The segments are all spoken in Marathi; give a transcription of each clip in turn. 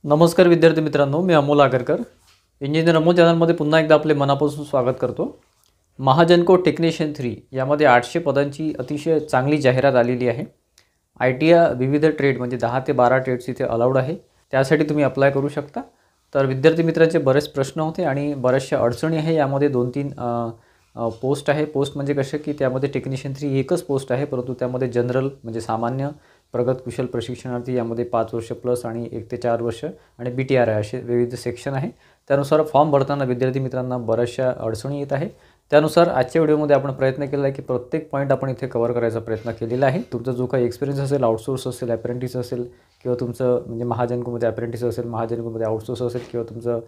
नमस्कार विद्यार्थी मित्रांनो, मी अमोल आगरकर इंजिनियर अमोल चॅनलमध्ये पुन्हा एकदा आपले मनापासून स्वागत करतो। महाजनको टेक्निशियन 3 यामध्ये 800 पदांची अतिशय चांगली जाहिरात आलेली आहे। ITI विविध ट्रेड म्हणजे 10 ते 12 ट्रेड्स इथे अलाउड आहे, त्यासाठी तुम्ही अप्लाय करू शकता। तर विद्यार्थी मित्रांचे बरेच प्रश्न होते आणि बऱ्याचशा अडचणी आहे। यामध्ये 2-3 पोस्ट आहे। पोस्ट म्हणजे कसे की त्यामध्ये टेक्निशियन 3 एकच पोस्ट आहे, परंतु त्यामध्ये जनरल म्हणजे सामान्य, प्रगत कुशल प्रशिक्षणार्थी यामध्ये 5 वर्ष प्लस आणि 1 ते 4 वर्ष आणि BTR असे विविध सेक्शन आहे। त्यानुसार फॉर्म भरताना विद्यार्थी मित्रांना बऱ्याचशा अडचणी येत आहे। त्यानुसार आजच्या व्हिडिओमध्ये आपण प्रयत्न केला आहे की प्रत्येक पॉईंट आपण इथे कव्हर करायचा प्रयत्न केलेला आहे। तुमचा जो काही एक्सपिरियन्स असेल, आउटसोर्स असेल, अप्रेंटिस असेल किंवा तुमचं म्हणजे महाजनकोमध्ये अप्रेंटिस असेल, महाजनकोमध्ये आउटसोर्स असेल किंवा तुमचं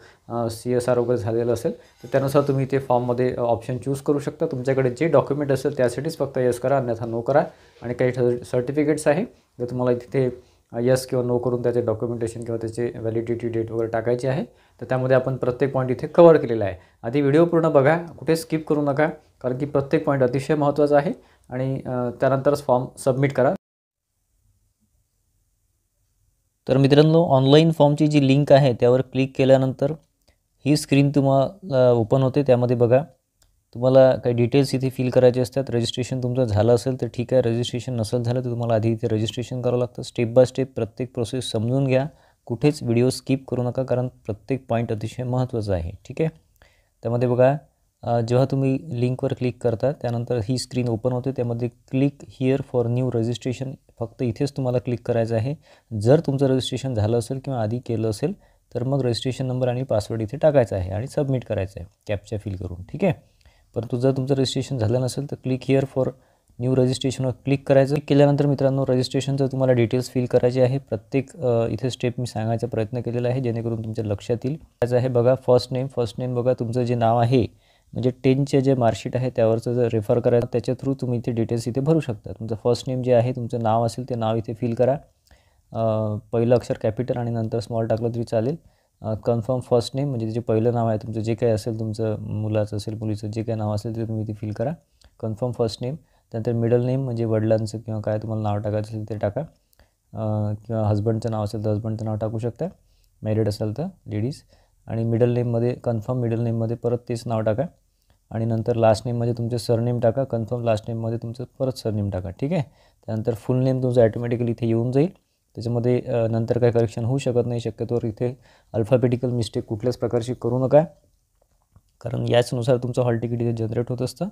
CSR वगैरे झालेलं असेल, तर त्यानुसार तुम्ही इथे फॉर्ममध्ये ऑप्शन चूज करू शकता। तुमच्याकडे जे डॉक्युमेंट असेल त्यासाठीच फक्त येस करा, अन्यथा नो करा। आणि काही सर्टिफिकेट्स आहे जर तुम्हाला तिथे येस किंवा नो करून त्याचे डॉक्युमेंटेशन किंवा त्याचे व्हॅलिडिटी डेट वगैरे टाकायची आहे, तर त्यामध्ये आपण प्रत्येक पॉईंट इथे कव्हर केलेला आहे। आधी व्हिडिओ पूर्ण बघा, कुठे स्किप करू नका, कारण की प्रत्येक पॉईंट अतिशय महत्त्वाचा आहे आणि त्यानंतरच फॉर्म सबमिट करा। तर मित्रांनो, ऑनलाईन फॉर्मची जी लिंक आहे त्यावर क्लिक केल्यानंतर ही स्क्रीन तुम्हाला ओपन होते। त्यामध्ये बघा, तुम्हाला काही डिटेल्स इथे फिल करायचे असतात। रजिस्ट्रेशन तुमचं झालं असेल तर ठीक आहे, रजिस्ट्रेशन नसेल झालं तर तुम्हाला आधी इथे रजिस्ट्रेशन करावं लागतं। स्टेप बाय स्टेप प्रत्येक प्रोसेस समजून घ्या, कुठेच व्हिडिओ स्किप करू नका, कारण प्रत्येक पॉईंट अतिशय महत्त्वाचा आहे, ठीक आहे। त्यामध्ये बघा, जेव्हा तुम्ही लिंकवर क्लिक करता त्यानंतर ही स्क्रीन ओपन होते। त्यामध्ये click here for new registration, फक्त इथेच तुम्हाला क्लिक करायचं आहे। जर तुमचं रजिस्ट्रेशन झालं असेल किंवा आधी केलं असेल तर मग रजिस्ट्रेशन नंबर आणि पासवर्ड इथे टाकायचा आहे आणि सबमिट करायचं आहे कॅप्चा फिल करून, ठीक आहे। परंतु जर तुमचं रजिस्ट्रेशन झालं नसेल तर क्लिक हिअर फॉर न्यू रजिस्ट्रेशनवर क्लिक करायचं। क्लिक केल्यानंतर मित्रांनो, रजिस्ट्रेशनचं तुम्हाला डिटेल्स फिल करायचे आहे। प्रत्येक इथे स्टेप मी सांगायचा प्रयत्न केलेला आहे जेणेकरून तुमच्या लक्षात येईल। त्याचं आहे बघा, फर्स्ट नेम बघा, तुमचं जे नाव आहे म्हणजे 10चे जे मार्कशीट आहे त्यावरचं जर रेफर करायचं त्याच्या थ्रू तुम्ही इथे डिटेल्स इथे भरू शकता। तुमचं फर्स्ट नेम जे आहे, तुमचं नाव असेल ते नाव इथे फिल करा। पहिलं अक्षर कॅपिटल आणि नंतर स्मॉल टाकलं तरी चालेल। कन्फर्म फर्स्ट नेम म्हणजे जे पहिलं नाव आहे तुमचं, जे काही असेल तुमचं मुलाचं असेल मुलीचं जे काही नाव असेल ते तुम्ही इथे फिल करा, कन्फर्म फर्स्ट नेम। त्यानंतर मिडल नेम म्हणजे वडिलांचं किंवा काय तुम्हाला नाव टाकायचं असेल ते टाका, किंवा हस्बंडचं नाव असेल तर हस्बंडचं नाव टाकू शकता, मॅरिड असेल तर लेडीज। आणि मिडल नेममध्ये कन्फर्म मिडल नेममध्ये परत तेच नाव टाका आणि नंतर लास्ट नेममध्ये तुमचं सरनेम टाका, कन्फर्म लास्ट नेममध्ये तुमचं परत सरनेम टाका, ठीक आहे। त्यानंतर फुल नेम तुमचं ॲटोमॅटिकली इथे येऊन जाईल। त्याच्यामध्ये नंतर काही करेक्शन होऊ शकत नाही, शक्यतोवर इथे अल्फाबेटिकल मिस्टेक कुठल्याच प्रकारची करू नका, कारण याचनुसार तुमचं हॉल तिकीट इथे जनरेट होत असतं।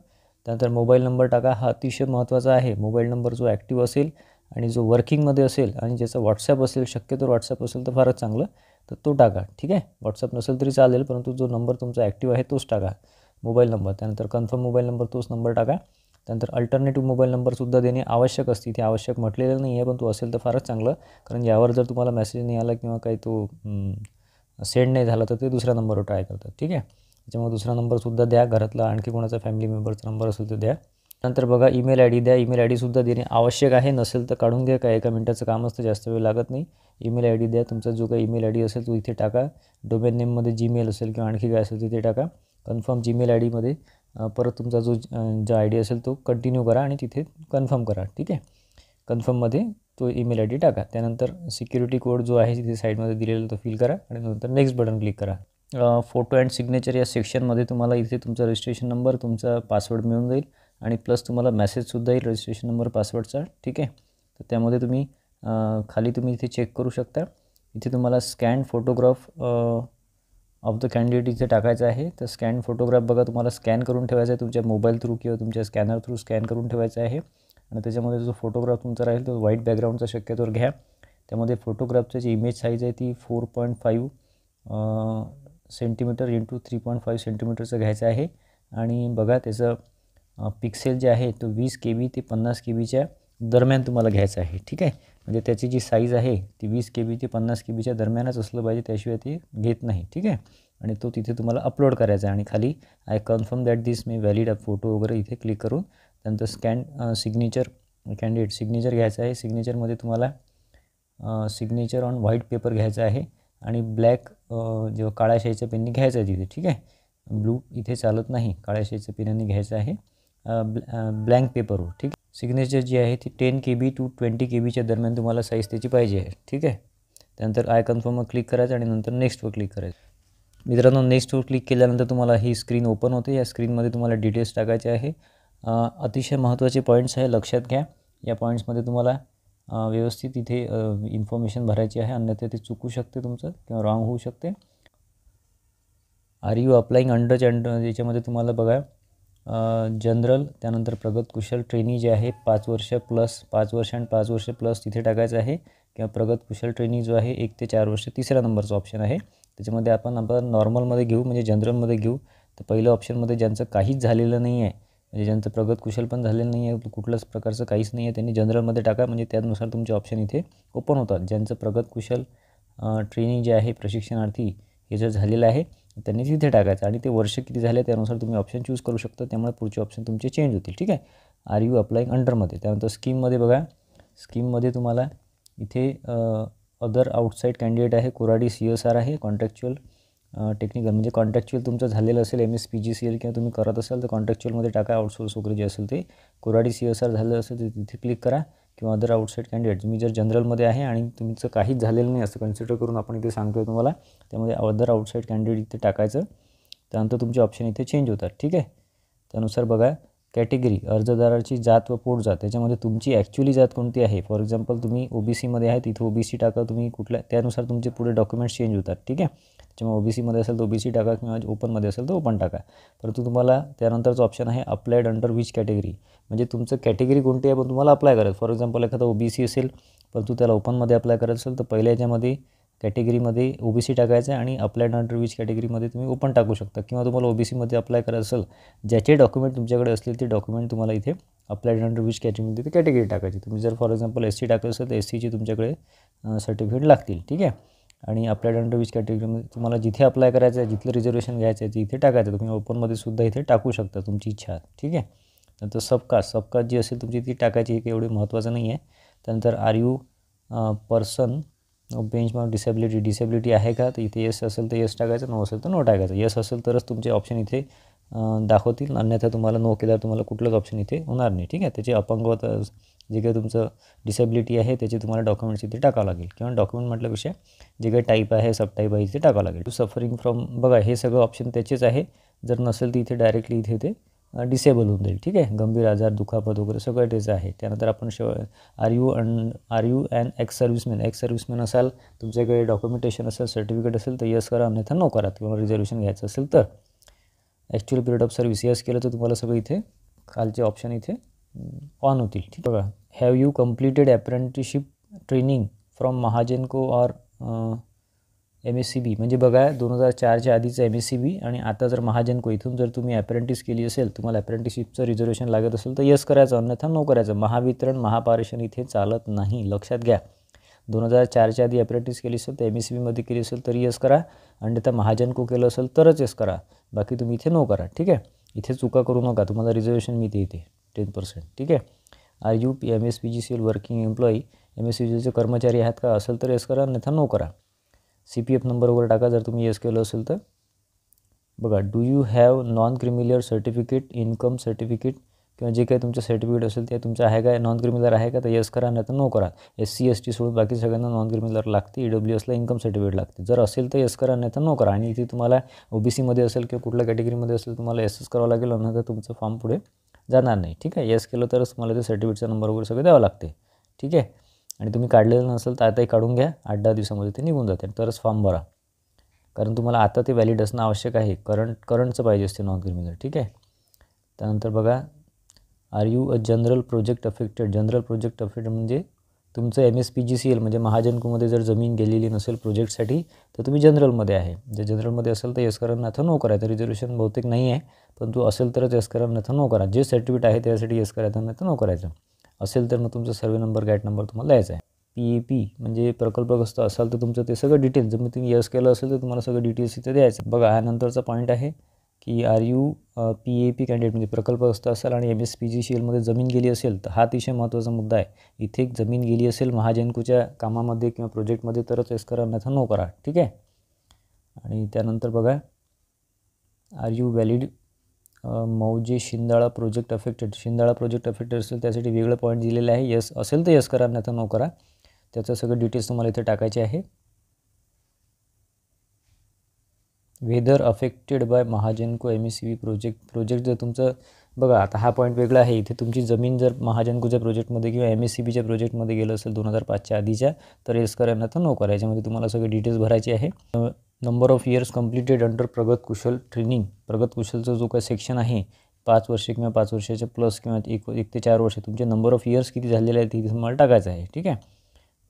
त्यानंतर मोबाईल नंबर टाका, हा अतिशय महत्त्वाचा आहे। मोबाईल नंबर जो ॲक्टिव्ह असेल आणि जो वर्किंगमध्ये असेल आणि ज्याचा WhatsApp असेल, शक्यतोवर WhatsApp असेल तर फारच चांगलं, तर तो टाका, ठीक आहे। WhatsApp नसेल तरी चालेल, परंतु जो नंबर तुमचा ॲक्टिव्ह आहे तोच टाका, मोबाईल नंबर। त्यानंतर कन्फर्म मोबाईल नंबर तोच नंबर टाका। त्यानंतर अल्टरनेटिव्ह मोबाईल नंबरसुद्धा देणे आवश्यक असते, इथे आवश्यक म्हटलेलं नाही आहे, पण तो असेल तर फारच चांगलं, कारण यावर जर तुम्हाला मेसेज नाही आला किंवा काही तो सेंड नाही झाला तर ते दुसऱ्या नंबरवर ट्राय करतात, ठीक आहे। त्याच्यामुळे दुसरा नंबरसुद्धा द्या, घरातला आणखी कोणाचा फॅमिली मेंबरचा नंबर असेल तर द्या। नंतर बघा, ईमेल ID द्या, ईमेल IDसुद्धा देणे आवश्यक आहे, नसेल तर काढून घ्या, काय 1 मिनिटाचं काम असतं, जास्त वेळ लागत नाही। ईमेल ID द्या, तुमचा जो काही ईमेल ID असेल तो इथे टाका। डोमेन नेममध्ये Gmail असेल किंवा आणखी काय असेल तिथे टाका। कन्फर्म Gmail IDमध्ये परत तुमचा जो ID असेल तो कंटिन्यू करा आणि तिथे कन्फर्म करा, ठीक आहे। कन्फर्ममध्ये तो ईमेल ID टाका। त्यानंतर सिक्युरिटी कोड जो आहे तिथे साईडमध्ये दिलेला तो फिल करा आणि नंतर नेक्स्ट बटन क्लिक करा। फोटो अँड सिग्नेचर या सेक्शनमध्ये तुम्हाला इथे तुमचा रजिस्ट्रेशन नंबर, तुमचा पासवर्ड मिळून जाईल आणि प्लस तुम्हाला मेसेजसुद्धा येईल रजिस्ट्रेशन नंबर पासवर्डचा, ठीक आहे। तर त्यामध्ये तुम्ही खाली तुम्ही इथे चेक करू शकता, इथे तुम्हाला scan photograph of the candidate इथे टाकायचं आहे। तर स्कॅन फोटोग्राफ बघा, तुम्हाला स्कॅन करून ठेवायचा आहे तुमच्या मोबाईल थ्रू किंवा तुमच्या स्कॅनर थ्रू स्कॅन करून ठेवायचा आहे आणि त्याच्यामध्ये जो फोटोग्राफ तुमचा राहील तो व्हाईट बॅकग्राऊंडचा शक्यतोवर घ्या। त्यामध्ये फोटोग्राफची जी इमेज साईज आहे ती 4.5 सेंटीमीटर इंटू 3.5 सेंटीमीटरचं घ्यायचं आहे आणि बघा त्याचं पिक्सेल जे आहे तो 20 KB ते 50 KBच्या दरम्यान तुम्हाला घ्यायचं आहे, ठीक आहे। म्हणजे त्याची जी साईज आहे ती 20 KB ते 50 KBच्या दरम्यानच असलं पाहिजे, त्याशिवाय ते घेत नाही, ठीक आहे। आणि तो तिथे तुम्हाला अपलोड करायचा आहे आणि खाली I confirm that this may valid photo वगैरे इथे क्लिक करून त्यानंतर स्कॅन सिग्नेचर कॅन्डिडेट सिग्नेचर घ्यायचं आहे। सिग्नेचरमध्ये तुम्हाला सिग्नेचर ऑन व्हाईट पेपर घ्यायचं आहे आणि ब्लॅक जेव्हा काळ्या शाईच्या पेनने घ्यायचं आहे तिथे, ठीक आहे। ब्लू इथे चालत नाही, काळ्या शाईच्या पेनने घ्यायचं आहे ब्लँक पेपरवर, ठीक। सिग्नेचर जी आहे ती 10 KB to 20 KBच्या दरम्यान तुम्हाला साईज त्याची पाहिजे आहे. ठीक आहे. त्यानंतर आय कन्फर्मवर क्लिक करायचं आणि नंतर नेक्स्टवर क्लिक करायचं. मित्रांनो, नेक्स्टवर क्लिक केल्यानंतर तुम्हाला ही स्क्रीन ओपन होते. या स्क्रीनमध्ये तुम्हाला डिटेल्स टाकायचे आहे. अतिशय महत्त्वाचे पॉईंट्स आहे, लक्षात घ्या. या पॉईंट्समध्ये तुम्हाला व्यवस्थित इथे इन्फॉर्मेशन भरायची आहे, अन्यथा ते चुकू शकते तुमचं किंवा रॉंग होऊ शकते. आर यू अप्लाईंग अंडर याच्यामध्ये तुम्हाला बघा जनरल, त्यानंतर प्रगत कुशल ट्रेनी जे आहे 5 वर्ष प्लस 5 वर्ष आणि 5 वर्ष प्लस तिथे टाकायचं आहे, किंवा प्रगत कुशल ट्रेनी जो आहे 1 ते 4 वर्ष तिसऱ्या नंबरचा ऑप्शन आहे. त्याच्यामध्ये आपण नॉर्मलमध्ये घेऊ, म्हणजे जनरलमध्ये घेऊ. तर पहिल्या ऑप्शनमध्ये ज्यांचं काहीच झालेलं नाही आहे, म्हणजे ज्यांचं प्रगत कुशल पण झालेलं नाही आहे, कुठल्याच प्रकारचं काहीच नाही आहे, त्यांनी जनरलमध्ये टाका. म्हणजे त्यानुसार तुमचे ऑप्शन इथे ओपन होतात. ज्यांचं प्रगत कुशल ट्रेनिंग जे आहे प्रशिक्षणार्थी हे जर झालेलं आहे त्यांनी तिथे टाकायचं आणि ते वर्ष किती झाले त्यानुसार तुम्ही ऑप्शन चूज करू शकता. त्यामुळे पुढचे ऑप्शन तुमचे चेंज होतील. ठीक आहे. आर यू अप्लाईंग अंडरमध्ये. त्यानंतर स्कीममध्ये बघा, स्कीममध्ये तुम्हाला इथे अदर आउटसाईड कॅन्डिडेट आहे, कोराडी CSR आहे, कॉन्ट्रॅक्च्युअल टेक्निकल म्हणजे कॉन्ट्रॅक्च्युअल तुमचं झालेलं असेल MSPGCL किंवा तुम्ही करत असाल तर कॉन्ट्रॅक्च्युअलमध्ये टाका. आउटसोर्स वगैरे जे असेल ते कोराडी CSR झालं असेल तर तिथे क्लिक करा, किंवा अदर आउटसाईड कॅन्डिडेट. तुम्ही जर जनरलमध्ये आहे आणि तुमचं काहीच झालेलं नाही असं कन्सिडर करून आपण इथे सांगतो आहे तुम्हाला, त्यामध्ये अदर आउटसाईड कॅन्डिडेट इथे टाकायचं. त्यानंतर तुमचे ऑप्शन इथे चेंज होतात. ठीक आहे. त्यानुसार बघा कॅटेगरी, अर्जदाराची जात व पोट जात, त्याच्यामध्ये तुमची ॲक्च्युअली जात कोणती आहे. फॉर एक्झाम्पल तुम्ही OBCमध्ये आहे तिथे OBC टाका तुम्ही, कुठल्या त्यानुसार तुमचे पुढे डॉक्युमेंट्स चेंज होतात. ठीक आहे. त्याच्यामुळे OBCमध्ये असेल तर OBC टाका, किंवा ओपनमध्ये असेल तर ओपन टाका. परंतु तुम्हाला त्यानंतरचं ऑप्शन आहे अप्लाइड अंडर विच कॅटेगरी, म्हणजे तुमचं कॅटेगरी कोणती आहे पण तुम्हाला अप्लाय करायचं. फॉर एक्झाम्पल एखादा OBC असेल परंतु त्याला ओपनमध्ये अप्लाय करायचं असेल तर पहिल्या याच्यामध्ये कॅटेगरीमध्ये OBC टाकायचं आहे आणि अप्लाइड अंडर विच कॅटेगरीमध्ये तुम्ही ओपन टाकू शकता. किंवा तुम्हाला OBCमध्ये अप्लाय करायचं असेल, ज्याचे डॉक्युमेंट तुमच्याकडे असतील ते डॉक्युमेंट तुम्हाला इथे अप्लाइड अंडर विच कॅटेगरीमध्ये ते कॅटेगरी टाकायची. तुम्ही जर फॉर एक्झाम्पल SC टाकायचं असेल तर SCची तुमच्याकडे सर्टिफिकेट लागतील. ठीक आहे. आणि अप्लाइड अंडर विच कॅटेगरीमध्ये तुम्हाला जिथे अप्लाय करायचं आहे, जिथलं रिझर्वेशन घ्यायचं आहे तिथे टाकायचं. तुम्ही ओपनमध्ये सुद्धा इथे टाकू शकता तुमची इच्छा. ठीक आहे. नंतर सबकास्ट जी असेल तुमची ती टाकायची, हे काही एवढे महत्त्वाचं नाही आहे. त्यानंतर are you person benchmark disability आहे का, तर इथे येस असेल तर येस टाकायचं, नो असेल तर नो टाकायचं. येस असेल तरच तुमचे ऑप्शन इथे दाखवतील, अन्यथा तुम्हाला नो केल्यावर तुम्हाला कुठलंच ऑप्शन इथे होणार नाही. ठीक आहे. त्याचे अपंगत्व जे काही तुमचं डिसेबिलिटी आहे त्याचे तुम्हाला डॉक्युमेंट्स इथे टाकावं लागेल, किंवा डॉक्युमेंट म्हटल्यापेक्षा जे काही टाईप आहे सब टाईप आहे इथे टाकावं लागेल. सफरिंग फ्रॉम बघा हे सगळं ऑप्शन त्याचेच आहे. जर नसेल तर इथे डायरेक्टली इथे ते डिसेबल होऊन जाईल. ठीक आहे. गंभीर आजार, दुखापत वगैरे सगळं तेच आहे. त्यानंतर आपण are you an ex serviceman असाल, तुमच्याकडे डॉक्युमेंटेशन असेल, सर्टिफिकेट असेल तर यस करा, अन्यथा नो करा. किंवा रिझर्वेशन घ्यायचं असेल तर actual period of service yes केलं तर तुम्हाला सगळं इथे खालचे ऑप्शन इथे ऑन होतील. ठीक बघा, have you completed apprenticeship training from Mahagenco or MSCB, म्हणजे बघा 2004च्या आधीचं MSCB आणि आता जर महाजनको इथून जर तुम्ही अप्रेंटिस केली असेल, तुम्हाला अप्रेंटिसशिपचं रिझर्वेशन लागत असेल तर यस करायचं, अन्यथा नो करायचं. महावितरण महापारेषण इथे चालत नाही, लक्षात घ्या. 2004च्या आधी अप्रेंटिस केली असेल तर MSCBमध्ये केली असेल तरी यस करा, अन्यथा महाजनको केलं असेल तरच यस करा, बाकी तुम्ही इथे नो करा. ठीक आहे. इथे चुका करू नका, तुम्हाला रिझर्वेशन मिळते इथे 10%. ठीक आहे. Are you MSPGCL working employee, MSPGCLचे कर्मचारी आहात का, असेल तर यस करा, अन्यथा नो करा. CPF नंबर वगैरे टाका जर तुम्ही यस केलं असेल तर. बघा, do you have non creamy layer certificate, income certificate, किंवा जे काही तुमचं सर्टिफिकेट असेल ते तुमचं आहे का, नॉन क्रिमिलियर आहे का तर यस करा, नाही तर नो करा. SC ST सोडून बाकी सगळ्यांना नॉन क्रिमिलियर लागते. EWSला इन्कम सर्टिफिकेट लागते. जर असेल तर यस करा, नाही तर नो करा. आणि इथे तुम्हाला OBCमध्ये असेल किंवा कुठल्या कॅटेगरीमध्ये असेल तुम्हाला यस करावं लागेल, अन्यथा तुमचं फॉर्म पुढे जाणार नाही. ठीक आहे. यस केलं तरच तुम्हाला ते सर्टिफिकेटचा नंबर वगैरे सगळं द्यावं लागते. ठीक आहे. आणि तुम्ही काढलेलं नसेल तर आताही काढून घ्या, 8-10 दिवसामध्ये ते निघून जाते, तरच फॉर्म भरा. कारण तुम्हाला आता ते व्हॅलिड असणं आवश्यक आहे. करंटचं पाहिजे असते नॉन क्रिमिनल. ठीक आहे. त्यानंतर बघा, are you a general project affected म्हणजे तुमचं MSPGCL म्हणजे महाजनकोमध्ये जर जमीन गेलेली नसेल प्रोजेक्टसाठी तर तुम्ही जनरलमध्ये आहे. जर जनरलमध्ये असेल तर यस करा, नाथा नो करायचं. रिझर्वेशन बहुतेक नाही आहे, परंतु असेल तरच यस करा, नाथा नो करा. जे सर्टिफिकेट आहे त्यासाठी यस करायचं, नाथा नो करायचं. असेल तर मग तुमचा सर्वे नंबर, गॅट नंबर तुम्हाला द्यायचा आहे. PAP म्हणजे प्रकल्पग्रस्त असाल तर तुमचं ते सगळं डिटेल्स, जर मग तुम्ही यस केलं असेल तर तुम्हाला सगळं डिटेल्स इथे द्यायचं. बघा, हा नंतरचा पॉईंट आहे की आर यू PAP कॅन्डिडेट म्हणजे प्रकल्पग्रस्त असाल आणि MSPGCLमध्ये जमीन गेली असेल तर हा अतिशय महत्त्वाचा मुद्दा आहे. इथे एक जमीन गेली असेल महाजनकोच्या कामामध्ये किंवा प्रोजेक्टमध्ये तरच यस करा, नाथा नो करा. ठीक आहे. आणि त्यानंतर बघा, आर यू व्हॅलिड मौजे शिंदाळा प्रोजेक्ट अफेक्टेड, शिंदाळा प्रोजेक्ट अफेक्टेड असेल त्यासाठी वेगळं पॉईंट दिलेलं आहे. यस असेल तर यस करा, नाही तर नो करा. त्याचं सगळं डिटेल्स तुम्हाला इथे टाकायचे आहे. Whether affected by Mahagenco MSCV project जर तुमचं बघा आता हा पॉईंट वेगळा आहे. इथे तुमची जमीन जर महाजनकोच्या प्रोजेक्टमध्ये किंवा MSCBच्या प्रोजेक्टमध्ये गेलं असेल 2005च्या आधीच्या, तर येस करा, नाही तर नो करा. याच्यामध्ये तुम्हाला सगळे डिटेल्स भरायचे आहे. Number of years completed under प्रगत कुशल ट्रेनिंग, प्रगत कुशलचा जो काही सेक्शन आहे 5 वर्षे किंवा 5 वर्षाच्या प्लस किंवा 1 ते 4 वर्ष तुमचे नंबर ऑफ इयर्स किती झालेले आहेत ते तुम्हाला टाकायचं आहे. ठीक आहे.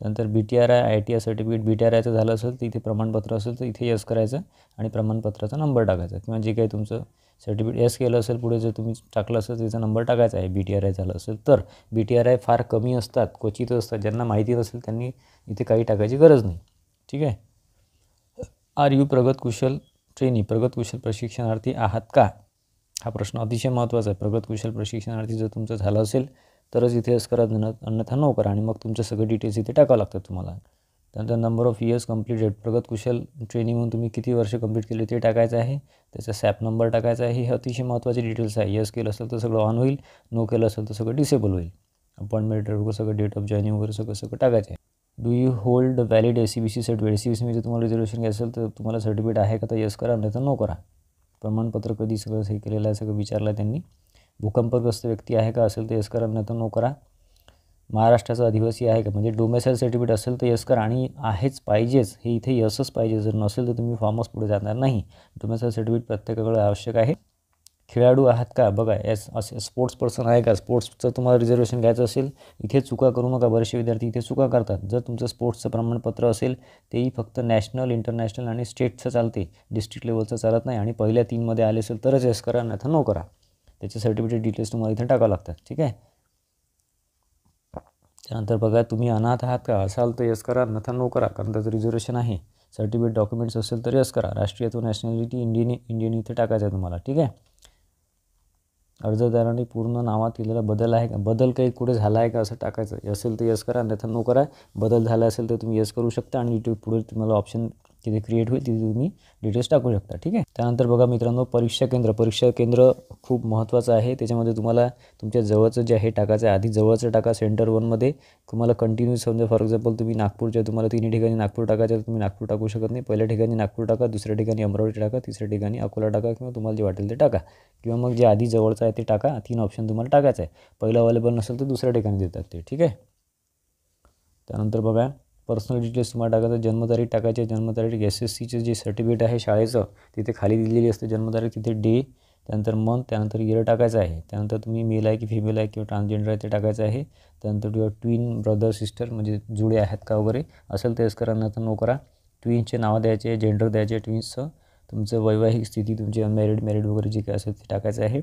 त्यानंतर BTRI ITI सर्टिफिकेट BTRIचं झालं असेल तर इथे प्रमाणपत्र असेल तर इथे यस करायचं आणि प्रमाणपत्राचा नंबर टाकायचा किंवा जे काही तुमचं सर्टिफिकेट यस केलं असेल पुढे जर तुम्ही टाकलं असेल त्याचा नंबर टाकायचा आहे. BTRI झालं असेल तर. BTRI फार कमी असतात, क्वचित असतात, ज्यांना माहिती नसेल त्यांनी इथे काही टाकायची गरज नाही. ठीक आहे. आर यू प्रगत कुशल ट्रेनी, प्रगत कुशल प्रशिक्षणार्थी आहात का? हा प्रश्न अतिशय महत्त्वाचा आहे. प्रगत कुशल प्रशिक्षणार्थी जर तुमचं झालं असेल तरच इथे यस करा, अन्यथा नो करा आणि मग तुमचे सगळे डिटेल्स इथे टाकावं लागतात तुम्हाला. त्यानंतर नंबर ऑफ इयर्स कम्प्लिटेड, प्रगत कुशल ट्रेनिंग म्हणून तुम्ही किती वर्ष कंप्लीट केले ते टाकायचं आहे. त्याचा सॅप नंबर टाकायचा आहे. हे अतिशय महत्त्वाचे डिटेल्स आहे. यस केलं असेल तर सगळं ऑन होईल, नो केलं असेल तर सगळं डिसेबल होईल. अपॉइंटमेंट वगैरे सगळं, डेट ऑफ जॉईनिंग वगैरे सगळं टाकायचं आहे. Do you hold valid SCBC certificate, SCBCमध्ये तुम्हाला रिझर्वेशन घ्यायचं असेल तर तुम्हाला सर्टिफिकेट आहे का तर यस करा, नाही तर नो करा. प्रमाणपत्र कधी सगळं हे केलेलं आहे सगळं विचारलं आहे त्यांनी. भूकंपग्रस्त व्यक्ती आहे का असेल तर यस करा, नाही तर नो करा. महाराष्ट्राचा अधिवासी आहे का म्हणजे डोमेसाईल सर्टिफिकेट असेल तर यस करा आणि आहेच पाहिजेच, हे इथे यसच पाहिजे. जर नसेल तर तुम्ही फॉर्मच पुढे जाणार नाही. डोमेसाईल सर्टिफिकेट प्रत्येकाकडे आवश्यक आहे. खेळाडू आहात का बघा, असे स्पोर्ट्स पर्सन आहे का, स्पोर्ट्सचं तुम्हाला रिझर्वेशन घ्यायचं असेल इथे चुका करू नका. बरेचसे विद्यार्थी इथे चुका करतात. जर तुमचं स्पोर्ट्सचं प्रमाणपत्र असेल तेही फक्त नॅशनल, इंटरनॅशनल आणि स्टेटचं चालते, डिस्ट्रिक्ट लेवलचं चालत नाही. आणि पहिल्या 3मध्ये आले असेल तरच यस करा, नाही तर नो करा. त्याचे सर्टिफिकेट डिटेल्स तुम्हाला इथे टाकावं लागतात. ठीक आहे. त्यानंतर बघा तुम्ही अनाथ आहात का असाल तर यस करा, अन्यथा नो करा, कारण त्याचं रिझर्वेशन आहे. सर्टिफिकेट डॉक्युमेंट्स असेल तर यस करा. राष्ट्रीयत्व नॅशनॅलिटी इंडियन इथे टाकायचं आहे तुम्हाला. ठीक आहे. अर्जदाराने पूर्ण नावात केलेला बदल आहे का, बदल काही कुठे झाला आहे का असं टाकायचं. असेल तर यस करा, अन्यथा नो करा. बदल झाला असेल तर तुम्ही यस करू शकता आणि इथे पुढे तुम्हाला ऑप्शन तिथे क्रिएट होईल, तिथे तुम्ही डिटेल्स टाकू शकता. ठीक आहे. त्यानंतर बघा मित्रांनो, परीक्षा केंद्र खूप महत्त्वाचं आहे. त्याच्यामध्ये तुम्हाला तुमच्या जवळचं जे आहे टाकायचं आहे. आधी जवळचं टाका. सेंटर 1मध्ये तुम्हाला कंटिन्यू समजा फॉर एक्झाम्पल तुम्ही नागपूरच्या, तुम्हाला 3 ठिकाणी नागपूर टाकायचं तर तुम्ही नागपूर टाकू शकत नाही. पहिल्या ठिकाणी नागपूर टाका, दुसऱ्या ठिकाणी अमरावती टाका, तिसऱ्या ठिकाणी अकोला टाका किंवा तुम्हाला जे वाटेल ते टाका. किंवा मग जे आधी जवळचं आहे ते टाका. 3 ऑप्शन तुम्हाला टाकायचं आहे. पहिलं अवेलेबल नसेल तर दुसऱ्या ठिकाणी देतात ते. ठीक आहे. त्यानंतर बघा पर्सनल डिटेल्स तुम्हाला टाकायचं. जन्मतारीख टाकायची. जन्मतारीख SSCचे जे सर्टिफिकेट आहे शाळेचं तिथे खाली दिलेली असते जन्मतारीख, तिथे डे, त्यानंतर मंथ, त्यानंतर इयर टाकायचं आहे. त्यानंतर तुम्ही मेल आहे की फिमेल आहे किंवा ट्रान्सजेंडर आहे ते टाकायचं आहे. त्यानंतर किंवा ट्विन ब्रदर सिस्टर म्हणजे जुळे आहेत का वगैरे असेल तर यस करा, नंतर नो करा. ट्विन्सचे नावं द्यायचे, जेंडर द्यायचे ट्विन्सचं, तुमचं वैवाहिक स्थिती, तुमची अनमॅरिड वगैरे जे काय असेल ते टाकायचं आहे.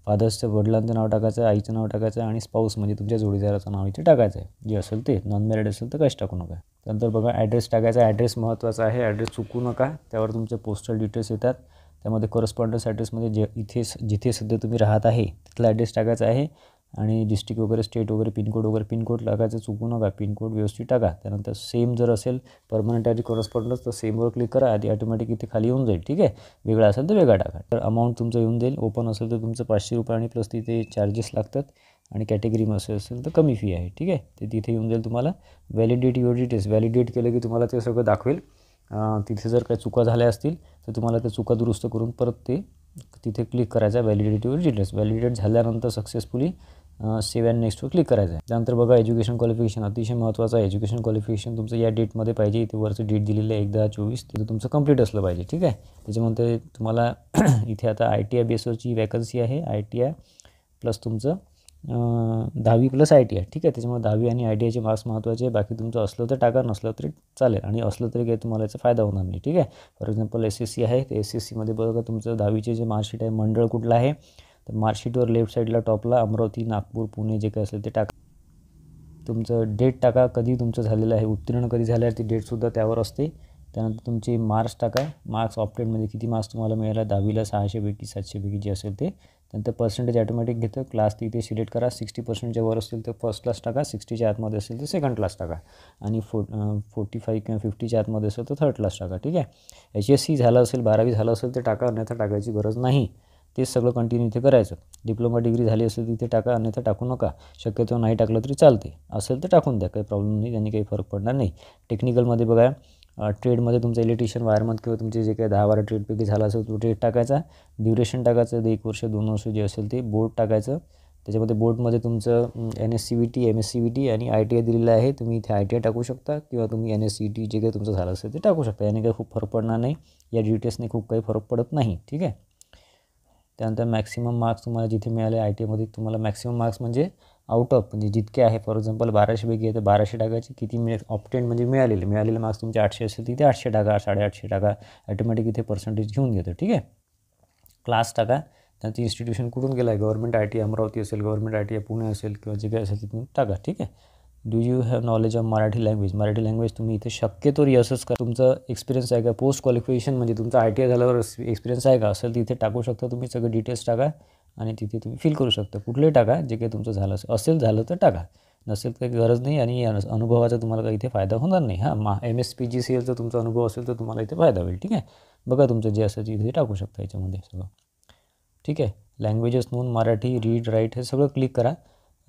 फादर्सचं वडिलांचं नाव टाकायचं, आईचं नाव टाकायचं आणि स्पाऊस म्हणजे तुमच्या जोडीदाराचं नाव इथे टाकायचं आहे. जे असेल ते. नॉन मॅरिड असेल तर काहीच टाकू नका. त्यानंतर बघा ॲड्रेस टाकायचा. ॲड्रेस महत्त्वाचा आहे. ॲड्रेस चुकू नका. त्यावर तुमचे पोस्टल डिटेल्स येतात. त्यामध्ये करस्पॉन्डन्स ॲड्रेसमध्ये जिथे सध्या तुम्ही राहत आहे तिथला ॲड्रेस टाकायचा आहे आणि डिस्ट्रिक्ट वगैरे, स्टेट वगैरे, पिनकोड टाकायचं चुकू नका. पिनकोड व्यवस्थित टाका. त्यानंतर सेम जर असेल परमनंट आधी करस्पॉन्डन्स तर सेमवर क्लिक करा. आधी ऑटोमॅटिक इथे खाली येऊन जाईल. ठीक आहे. वेगळा असेल तर वेगळा टाका. तर अमाऊंट तुमचं येऊन जाईल. ओपन असेल तर तुमचं 500 रुपये आणि प्लस तिथे चार्जेस लागतात आणि कॅटेगरी असेल तर कमी फी आहे. ठीक आहे. ते तिथे येऊन जाईल तुम्हाला. व्हॅलिडेट युअर डिटेल्स, व्हॅलिडेट केलं की तुम्हाला ते सगळं दाखवेल. तिथे जर काही चुका झाल्या असतील तर तुम्हाला त्या चुका दुरुस्त करून परत ते तिथे क्लिक करायचं. Validate your details. व्हॅलिडेट झाल्यानंतर सक्सेसफुली सेव्ह अँड नेक्स्टवर क्लिक करायचं आहे. त्यानंतर बघा एज्युकेशन क्वालिफिकेशन अतिशय महत्त्वाचं आहे. एज्युकेशन क्वालिफिकेशन तुमचं या डेटमध्ये पाहिजे. इथे वरचं डेट दिलेलं आहे 1/10/24, तिथे तुमचं कंप्लीट असलं पाहिजे. ठीक आहे. त्याच्यामध्ये तुम्हाला इथे आता ITI बेसवरची वॅकन्सी आहे. ITI प्लस तुमचं 10वी प्लस ITI. ठीक आहे. त्याच्यामुळे 10वी आणि ITIचे मार्क्स महत्त्वाचे आहे. बाकी तुमचं असलं तर टाका, नसलं तरी चालेल आणि असलं तरी काही तुम्हाला याचा फायदा होणार नाही. ठीक आहे. फॉर एक्झाम्पल SSC आहे, तर SSCमध्ये बघा तुमचं 10वीचे जे मार्कशीट आहे, मंडळ कुठलं आहे तर मार्कशीटवर लेफ्ट साईडला टॉपला अमरावती, नागपूर, पुणे जे काही असेल ते टाका. तुमचं डेट टाका, कधी तुमचं झालेलं आहे, उत्तीर्ण कधी झालं आहे ती डेटसुद्धा त्यावर असते. त्यानंतर तुमचे मार्क्स टाका. मार्क्स ऑप्टेडमध्ये किती मार्क्स तुम्हाला मिळाला, 10वीला 600पैकी 700पैकी जे असेल ते. त्यानंतर पर्सेंटेज ऑटोमॅटिक घेतं. क्लास तिथे सिलेक्ट करा. 60%च्या वर असतील तर फर्स्ट क्लास टाका. 60च्या आतमध्ये असेल तर सेकंड क्लास टाका आणि 45 किंवा 50च्या आतमध्ये असेल तर थर्ड क्लास टाका. ठीक आहे. HSC झालं असेल, 12वी झालं असेल तर टाका, अन्यथा टाकायची गरज नाही. तेच सगळं कंटिन्यू इथे करायचं. डिप्लोमा डिग्री झाली असेल तिथे टाका, अन्यथा टाकू नका. शक्यतो नाही टाकलं तरी चालते, असेल तर टाकून द्या, काही प्रॉब्लेम नाही, त्यांनी काही फरक पडणार नाही. टेक्निकलमध्ये बघा, ट्रेडमध्ये तुमचं इलेक्ट्रिशियन, वायरमन किंवा तुमचे जे काही 10-12 ट्रेडपैकी झाला असेल तो ट्रेड टाकायचा. ड्युरेशन टाकायचं 1 वर्ष 2 वर्ष जे असेल ते. बोर्ड टाकायचं, त्याच्यामध्ये बोर्डमध्ये तुमचं NSCVT, MSCVT आणि ITI दिलेलं आहे. तुम्ही इथे ITI टाकू शकता किंवा तुम्ही NSCVT जे काही तुमचं झालं असेल ते टाकू शकता. याने काही खूप फरक पडणार नाही, या डिटेल्सने खूप काही फरक पडत नाही. ठीक आहे. त्यानंतर मॅक्सिमम मार्क्स तुम्हाला जिथे मिळाले ITIमध्ये, तुम्हाला मॅक्सिमम मार्क्स म्हणजे आउट ऑफ म्हणजे जितके आहे, फॉर एक्झाम्पल 1200पैकी आहे तर 1200 टाकायचे. किती ऑप्टेंड म्हणजे मिळालेले मार्क्स तुमचे 800 असेल तिथे 800 टाका, 850 टाका. ॲटोमॅटिक इथे पर्सेंटेज घेऊन घेतो. ठीक आहे. क्लास टाका, त्यांचं इन्स्टिट्यूशन कुठून गेलं आहे, गव्हर्नमेंट ITI अमरावती असेल, गव्हर्नमेंट ITI पुणे असेल किंवा जे काही असेल तिथून टाका. ठीक आहे. Do you have knowledge of Marathi language. Marathi language तुम्ही इथे शक्यतो रिहर्सल्स करा. तुमचं एक्सपिरियन्स आहे का, पोस्ट क्वालिफिकेशन म्हणजे तुमचं ITI झाल्यावर एक्सपिरियन्स आहे का, असेल तिथे टाकू शकता तुम्ही. सगळे डिटेल्स टाका आणि तिथे तुम्ही फिल करू शकता. कुठलेही टाका, जे काही तुमचं झालं असेल झालं तर टाका, नसेल काही गरज नाही. आणि अनुभवाचा तुम्हाला काही इथे फायदा होणार नाही. MSPGCLचा तुमचा अनुभव असेल तर तुम्हाला इथे फायदा होईल. ठीक आहे. बघा तुमचं जे असेल तिथे टाकू शकता याच्यामध्ये सगळं. ठीक आहे. Languages known, Marathi, read, write हे सगळं क्लिक करा.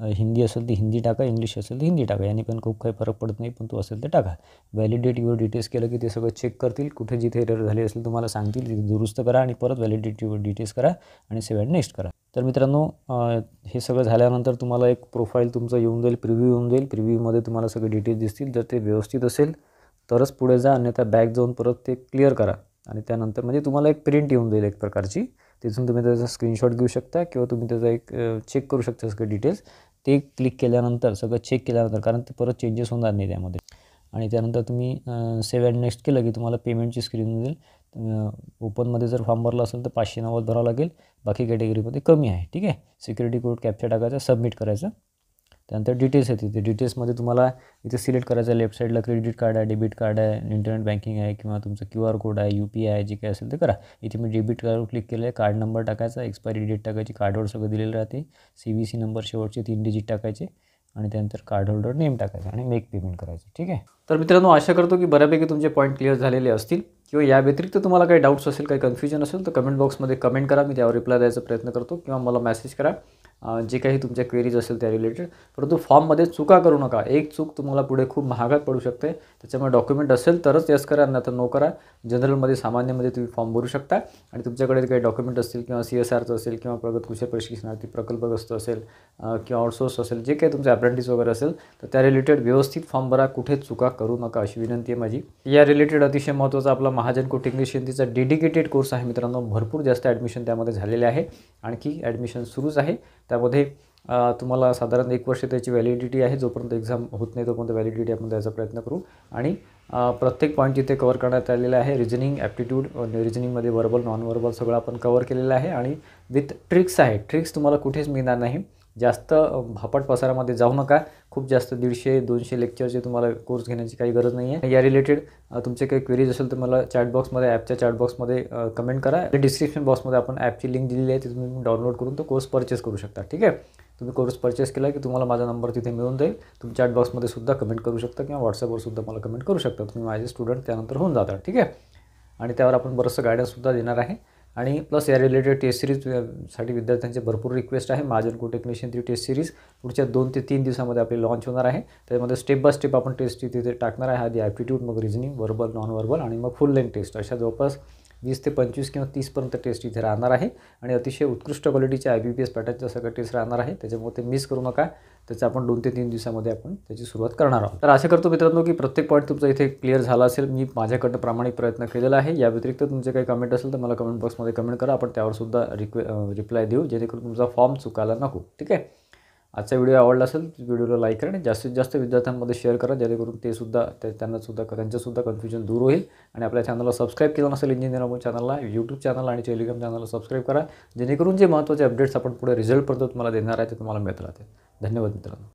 हिंदी असेल तर हिंदी टाका, इंग्लिश असेल तर हिंदी टाका. याने पण खूप काही फरक पडत नाही, पण तो असेल तर टाका. व्हॅलिडेट युअर डिटेल्स केलं की ते सगळं चेक करतील. कुठे जिथे एरर झाली असेल तुम्हाला सांगतील, तिथे दुरुस्त करा आणि परत व्हॅलिडेट युअर डिटेल्स करा आणि सेव्ह अँड नेक्स्ट करा. तर मित्रांनो, हे सगळं झाल्यानंतर तुम्हाला एक प्रोफाईल तुमचं येऊन जाईल, प्रिव्ह्यू येऊन जाईल. प्रिव्ह्यूमध्ये तुम्हाला सगळे डिटेल्स दिसतील. जर ते व्यवस्थित असेल तरच पुढे जा, अन्यथा बॅक जाऊन परत ते क्लिअर करा. आणि त्यानंतर म्हणजे तुम्हाला एक प्रिंट येऊन जाईल एक प्रकारची. तिथून तुम्ही त्याचा स्क्रीनशॉट घेऊ शकता किंवा तुम्ही त्याचा एक चेक करू शकता सगळे डिटेल्स. ते क्लिक केल्यानंतर, सगळं चेक केल्यानंतर, कारण ते परत चेंजेस होणार नाही त्यामध्ये. आणि त्यानंतर तुम्ही सेव्ह अँड नेक्स्ट केलं की तुम्हाला पेमेंटची स्क्रीन येईल. ओपनमध्ये जर फॉर्म भरला असेल तर 590 भरावं लागेल, बाकी कॅटेगरीमध्ये कमी आहे. ठीक आहे. सिक्युरिटी कोड कॅप्चा टाकायचा, सबमिट करायचं. त्यानंतर डिटेल्स आहे, तिथे डिटेल्समध्ये तुम्हाला इथे सिलेक्ट करायचं. लेफ्ट साईडला क्रेडिट कार्ड आहे, डेबिट कार्ड आहे, इंटरनेट बँकिंग आहे किंवा तुमचं QR कोड आहे, UPI आहे, जे काही असेल ते करा. इथे मी डेबिट कार्डवर क्लिक केलं आहे. कार्ड नंबर टाकायचा, एक्सपायरी डेट टाकायची, कार्डवर सगळं दिलेलं राहते. CVC नंबर शेवटचे 3 डिजिट टाकायचे आणि त्यानंतर कार्ड होल्डर नेम टाकायचं आणि मेक पेमेंट करायचं. ठीक आहे. तर मित्रांनो, आशा करतो की बऱ्यापैकी तुमचे पॉईंट क्लिअर झालेले असतील. किंवा या व्यतिरिक्त तुम्हाला काही डाऊट्स असेल, काही कन्फ्युजन असेल तर कमेंट बॉक्समध्ये कमेंट करा. मी त्यावर रिप्लाय द्यायचा प्रयत्न करतो किंवा मला मेसेज करा जे काही तुमच्या क्वेरीज असेल त्या रिलेटेड. परंतु फॉर्ममध्ये चुका करू नका. एक चूक तुम्हाला पुढे खूप महागात पडू शकते. त्याच्यामुळे डॉक्युमेंट असेल तरच यस करा, नाही तर नो करा. जनरलमध्ये, सामान्यमध्ये तुम्ही फॉर्म भरू शकता आणि तुमच्याकडे काही डॉक्युमेंट असतील किंवा CSRचं असेल किंवा प्रगत कुशल प्रशिक्षणार्थी प्रकल्पग्रस्त असेल किंवा आउटसोर्स असेल, जे काही तुमचं अप्रेंटिस वगैरे असेल तर त्या रिलेटेड व्यवस्थित फॉर्म भरा. कुठे चुका करू नका अशी विनंती आहे माझी. या रिलेटेड अतिशय महत्त्वाचा आपला महाजन को टेक्निशियन तिचा डेडिकेटेड कोर्स आहे मित्रांनो. भरपूर जास्त ॲडमिशन त्यामध्ये झालेले आहे. आणखी ॲडमिशन सुरूच आहे. त्यामध्ये तुम्हाला साधारण 1 वर्ष त्याची व्हॅलिडिटी आहे. जोपर्यंत एक्झाम होत नाही तोपर्यंत व्हॅलिडिटी आपण द्यायचा प्रयत्न करू. आणि प्रत्येक पॉईंट तिथे कवर करण्यात आलेला आहे. रिजनिंग, ॲप्टिट्यूड, रिजनिंगमध्ये वर्बल, नॉन वर्बल सगळं आपण कवर केलेलं आहे. आणि विथ ट्रिक्स आहे. ट्रिक्स तुम्हाला कुठेच मिळणार नाही. जास्त भापट पसारामध्ये जाऊ नका. खूप जास्त 150-200 लेक्चरचे तुम्हाला कोर्स घेण्याची काही गरज नाही आहे. या रिलेटेड तुमचे काही क्वेरीज असेल तर मला चॅटबॉक्समध्ये, ॲपच्या चॅटबॉक्समध्ये कमेंट करा. डिस्क्रिप्शन बॉक्समध्ये आपण ॲपची लिंक दिलेली आहे, ती तुम्ही डाउनलोड करून तो कोर्स परचेस करू शकता. ठीक आहे. तुम्ही कोर्स परचेस केला की तुम्हाला माझा नंबर तिथे मिळून जाईल. तुम्ही चॅटबॉक्समध्ये सुद्धा कमेंट करू शकता किंवा व्हॉट्सअपवर सुद्धा मला कमेंट करू शकता. तुम्ही माझे स्टुडंट त्यानंतर होऊन जातात. ठीक आहे. आणि त्यावर आपण बरंचसं गायडन्ससुद्धा देणार आहे. आणि प्लस या रिलेटेड टेस्ट सिरीजसाठी विद्यार्थ्यांचे भरपूर रिक्वेस्ट आहे. महाजन को टेक्निशियन ती टेस्ट सिरीज पुढच्या 2 ते 3 दिवसामध्ये आपली लॉन्च होणार आहे. त्यामध्ये स्टेप बाय स्टेप आपण टेस्ट तिथे टाकणार आहे. आधी ॲप्टिट्यूड, मग रिजनिंग, वर्बल, नॉन वर्बल आणि मग फुल लेंथ टेस्ट. अशा जवळपास 20 ते 25 किंवा 30पर्यंत टेस्ट इथे राहणार आहे. आणि अतिशय उत्कृष्ट क्वालिटीच्या IBPS पॅटर्नच्या सगळं टेस्ट राहणार आहे. त्याच्यामुळे ते मिस करू नका. त्याचं आपण 2 ते 3 दिवसामध्ये आपण त्याची सुरुवात करणार आहोत. तर आशा करतो मित्रांनो की प्रत्येक पॉईंट तुमचा इथे क्लिअर झाला असेल. मी माझ्याकडनं प्रामाणिक प्रयत्न केलेला आहे. या व्यतिरिक्त तुमचे काही कमेंट असेल तर मला कमेंट बॉक्समध्ये कमेंट करा. आपण त्यावर सुद्धा रिप्लाय देऊ, जेणेकरून तुमचा फॉर्म चुकायला नको. ठीक आहे. आजचा व्हिडिओ आवडला असेल व्हिडिओला लाईक करा आणि जास्तीत जास्त विद्यार्थ्यांमध्ये शेअर करा, जेणेकरून त्यांच्यासुद्धा कन्फ्युजन दूर होईल. आणि आपल्या चॅनलला सबस्क्राईब केलं नसेल इंजिनिअर चॅनलला, यूट्यूब चॅनल आणि टेलिग्राम चॅनलला सबस्क्राईब करा, जेणेकरून जे महत्त्वाचे अपडेट्स आपण पुढे रिझल्टपर्यंत तुम्हाला देणार आहे ते तुम्हाला मिळत राहते. धन्यवाद मित्रांनो.